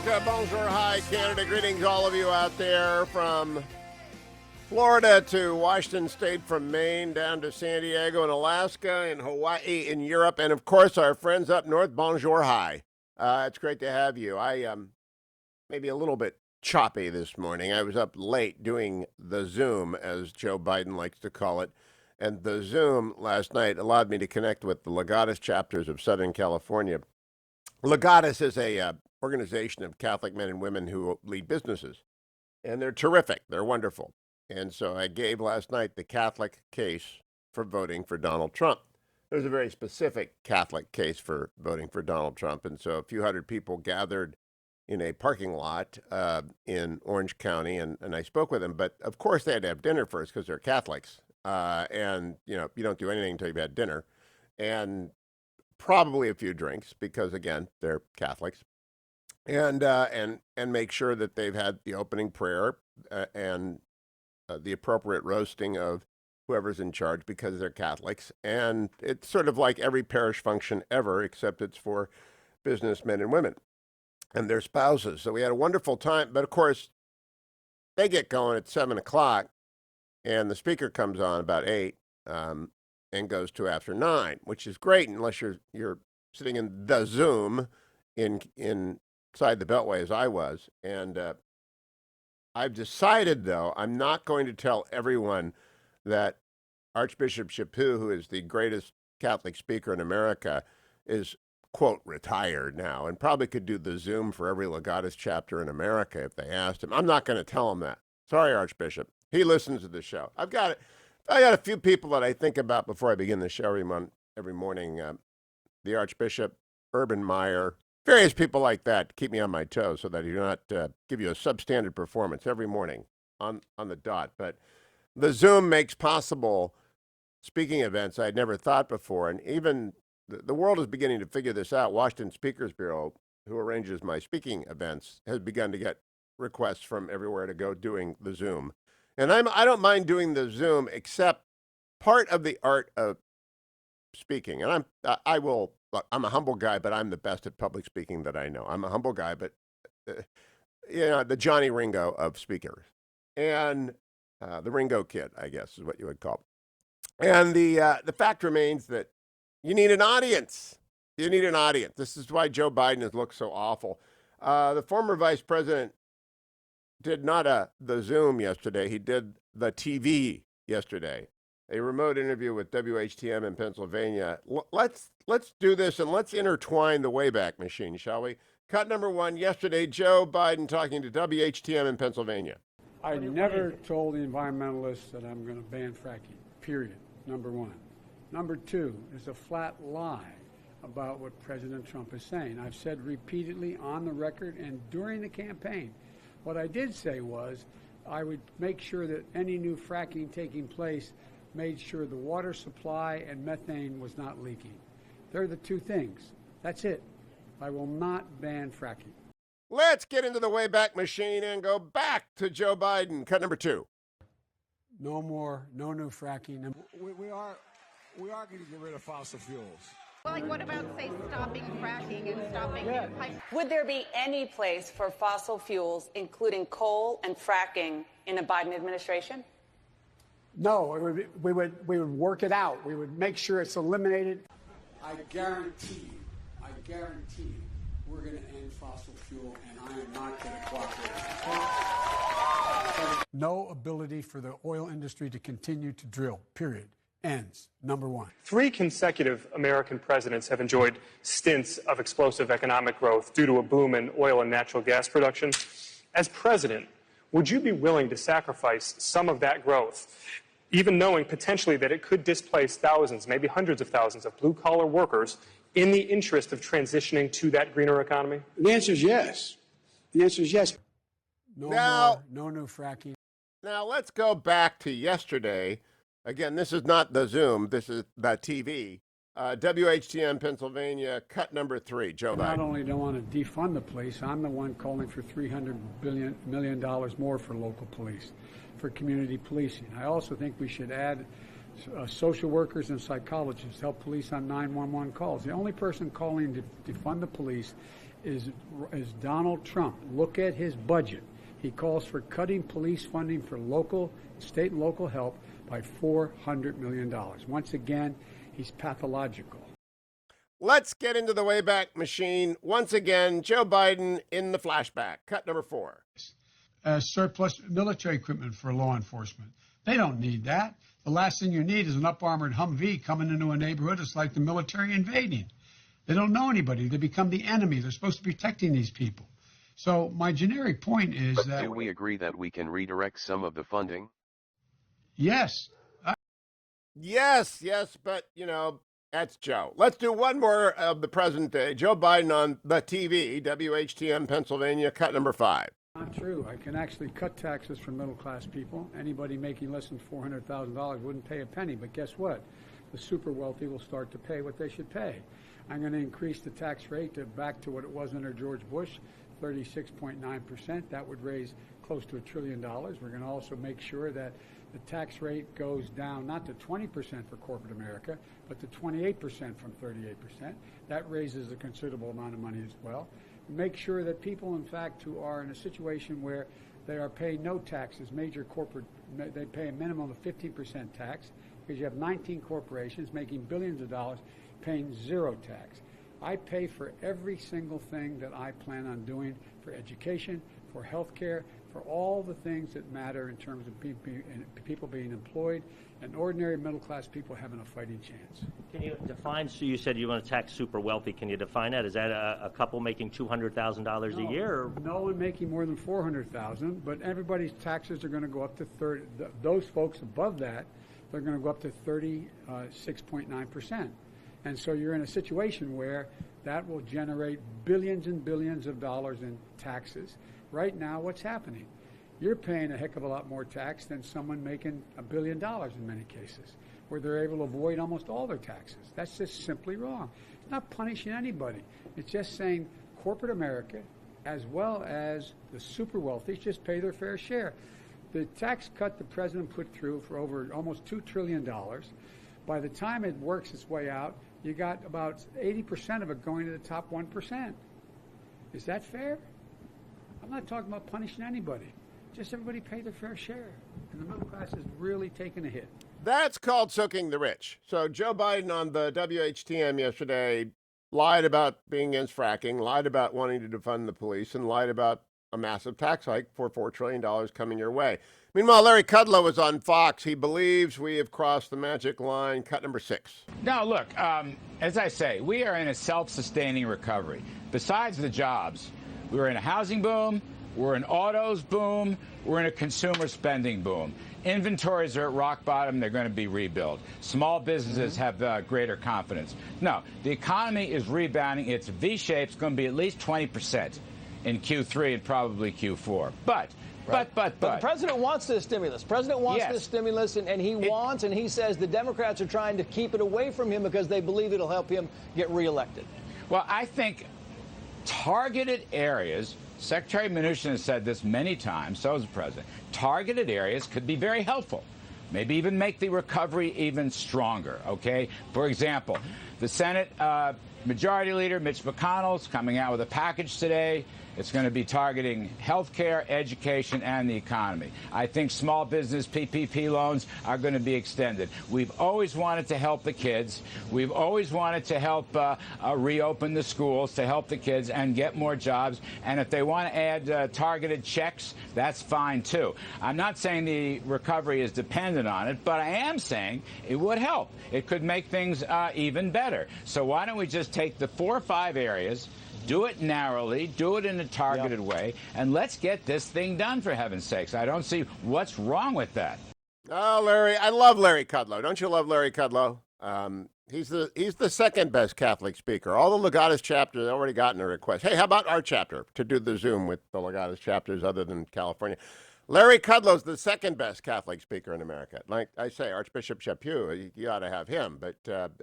America, bonjour, hi, Canada. Greetings, all of you out there from Florida to Washington State, from Maine down to San Diego and Alaska and Hawaii in Europe, and of course our friends up north, bonjour, hi. It's great to have you. I maybe a little bit choppy this morning. I was up late doing the Zoom, as Joe Biden likes to call it, and the Zoom last night allowed me to connect with the Legatus chapters of Southern California. Legatus is a organization of Catholic men and women who lead businesses, and they're terrific. They're wonderful. And so I gave last night the Catholic case for voting for Donald Trump. There's a very specific Catholic case for voting for Donald Trump. And so a few hundred people gathered in a parking lot in Orange County, and I spoke with them. But of course, they had to have dinner first because they're Catholics. And, you don't do anything until you've had dinner. And probably a few drinks because, again, they're Catholics. And make sure that they've had the opening prayer and the appropriate roasting of whoever's in charge because they're Catholics. And it's sort of like every parish function ever, except it's for businessmen and women and their spouses. So we had a wonderful time. But of course, they get going at 7 o'clock, and the speaker comes on about 8 and goes to after 9, which is great unless you're sitting in the Zoom inside the Beltway as I was. And I've decided, though, I'm not going to tell everyone that Archbishop Chaput, who is the greatest Catholic speaker in America, is, quote, retired now and probably could do the Zoom for every Legatus chapter in America if they asked him. I'm not going to tell him that. Sorry, Archbishop. He listens to the show. I got a few people that I think about before I begin the show every morning. The Archbishop, Urban Meyer, various people like that keep me on my toes so that I do not give you a substandard performance every morning on the dot. But the Zoom makes possible speaking events I'd never thought before. And even the world is beginning to figure this out. Washington Speakers Bureau, who arranges my speaking events, has begun to get requests from everywhere to go doing the Zoom. And I don't mind doing the Zoom, except part of the art of speaking. And I'm a humble guy, but I'm the best at public speaking that I know. I'm a humble guy, but the Johnny Ringo of speakers, and the Ringo Kid, I guess, is what you would call it. And the fact remains that you need an audience. You need an audience. This is why Joe Biden has looked so awful. The former vice president did not the Zoom yesterday. He did the TV yesterday. A remote interview with WHTM in Pennsylvania. Let's do this, and let's intertwine the Wayback Machine, shall we? Cut number 1, yesterday, Joe Biden talking to WHTM in Pennsylvania. I never told the environmentalists that I'm going to ban fracking, period, number 1. Number 2, there's a flat lie about what President Trump is saying. I've said repeatedly on the record and during the campaign. What I did say was I would make sure that any new fracking taking place made sure the water supply and methane was not leaking. They're the two things. That's it. I will not ban fracking. Let's get into the Wayback Machine and go back to Joe Biden. Cut number 2. No new fracking. We are going to get rid of fossil fuels. Well, like, what about, say, stopping fracking and stopping new pipes? Would there be any place for fossil fuels, including coal and fracking, in a Biden administration? No, we would work it out. We would make sure it's eliminated. I guarantee you, we're going to end fossil fuel, and I am not going to cooperate. No ability for the oil industry to continue to drill, period. Ends. Number 1. 3 consecutive American presidents have enjoyed stints of explosive economic growth due to a boom in oil and natural gas production. As president, would you be willing to sacrifice some of that growth, even knowing potentially that it could displace thousands, maybe hundreds of thousands of blue-collar workers in the interest of transitioning to that greener economy? The answer is yes. The answer is yes. No new fracking. Now let's go back to yesterday. Again, this is not the Zoom. This is the TV. WHTM, Pennsylvania, cut number 3, Joe Biden. Not only do I want to defund the police, I'm the one calling for $300 million more for local police, for community policing. I also think we should add social workers and psychologists help police on 911 calls. The only person calling to defund the police is Donald Trump. Look at his budget. He calls for cutting police funding for state and local help by $400 million. Once again, he's pathological. Let's get into the Wayback Machine. Once again, Joe Biden in the flashback. Cut number 4. Surplus military equipment for law enforcement. They don't need that. The last thing you need is an up-armored Humvee coming into a neighborhood. It's like the military invading. They don't know anybody. They become the enemy. They're supposed to be protecting these people. So my generic point is that... Do we agree that we can redirect some of the funding? Yes. Yes, but, that's Joe. Let's do one more of the present day. Joe Biden on the TV, WHTM Pennsylvania, cut number 5. Not true. I can actually cut taxes for middle-class people. Anybody making less than $400,000 wouldn't pay a penny. But guess what? The super wealthy will start to pay what they should pay. I'm going to increase the tax rate back to what it was under George Bush, 36.9%. That would raise close to $1 trillion. We're going to also make sure that the tax rate goes down not to 20% for corporate America, but to 28% from 38%. That raises a considerable amount of money as well. Make sure that people, in fact, who are in a situation where they are paying no taxes, major corporate, they pay a minimum of 15% tax, because you have 19 corporations making billions of dollars paying zero tax. I pay for every single thing that I plan on doing for education, for health care, for all the things that matter in terms of people being employed and ordinary middle-class people having a fighting chance. Can you define, so you said you want to tax super wealthy. Can you define that? Is that a couple making $200,000 a year? Or? No one making more than $400,000, but everybody's taxes are going to go up to 30. Those folks above that, they're going to go up to 36.9%. And so you're in a situation where that will generate billions and billions of dollars in taxes. Right now, what's happening? You're paying a heck of a lot more tax than someone making $1 billion in many cases, where they're able to avoid almost all their taxes. That's just simply wrong. It's not punishing anybody. It's just saying corporate America, as well as the super wealthy, just pay their fair share. The tax cut the president put through for over almost $2 trillion, by the time it works its way out, you got about 80% of it going to the top 1%. Is that fair? I'm not talking about punishing anybody. Just everybody pay their fair share. And the middle class is really taking a hit. That's called soaking the rich. So Joe Biden on the WHTM yesterday lied about being against fracking, lied about wanting to defund the police, and lied about a massive tax hike for $4 trillion coming your way. Meanwhile, Larry Kudlow was on Fox. He believes we have crossed the magic line. Cut number 6. Now, look, as I say, we are in a self-sustaining recovery. Besides the jobs, we're in a housing boom, we're in autos boom, we're in a consumer spending boom. Inventories are at rock bottom. They're going to be rebuilt. Small businesses have greater confidence. No, the economy is rebounding. It's V-shaped. It's going to be at least 20% in Q3 and probably Q4. But the president wants this stimulus. President wants this stimulus, and he says the Democrats are trying to keep it away from him because they believe it'll help him get reelected. Well, I think targeted areas, Secretary Mnuchin has said this many times, so has the president, targeted areas could be very helpful. Maybe even make the recovery even stronger, okay? For example, the Senate Majority Leader Mitch McConnell's coming out with a package today. It's going to be targeting health care, education, and the economy. I think small business PPP loans are going to be extended. We've always wanted to help the kids. We've always wanted to help reopen the schools to help the kids and get more jobs. And if they want to add targeted checks, that's fine, too. I'm not saying the recovery is dependent on it, but I am saying it would help. It could make things even better. So why don't we just take the 4 or 5 areas, do it narrowly, do it in a targeted way, and let's get this thing done, for heaven's sakes. I don't see what's wrong with that. Oh, Larry, I love Larry Kudlow. Don't you love Larry Kudlow? He's the second best Catholic speaker. All the Legatus chapters have already gotten a request. Hey, how about our chapter to do the Zoom with the Legatus chapters other than California? Larry Kudlow's the second best Catholic speaker in America. Like I say, Archbishop Chaput, you ought to have him, but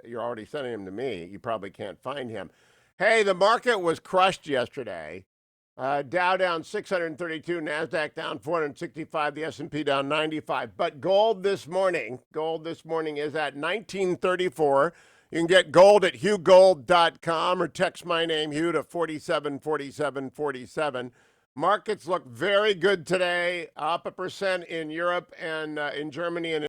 you're already sending him to me. You probably can't find him. Hey, the market was crushed yesterday. Dow down 632, NASDAQ down 465, the S&P down 95. But gold this morning is at 1934. You can get gold at hughgold.com or text my name, Hugh, to 474747. Markets look very good today, up 1% in Europe and in Germany and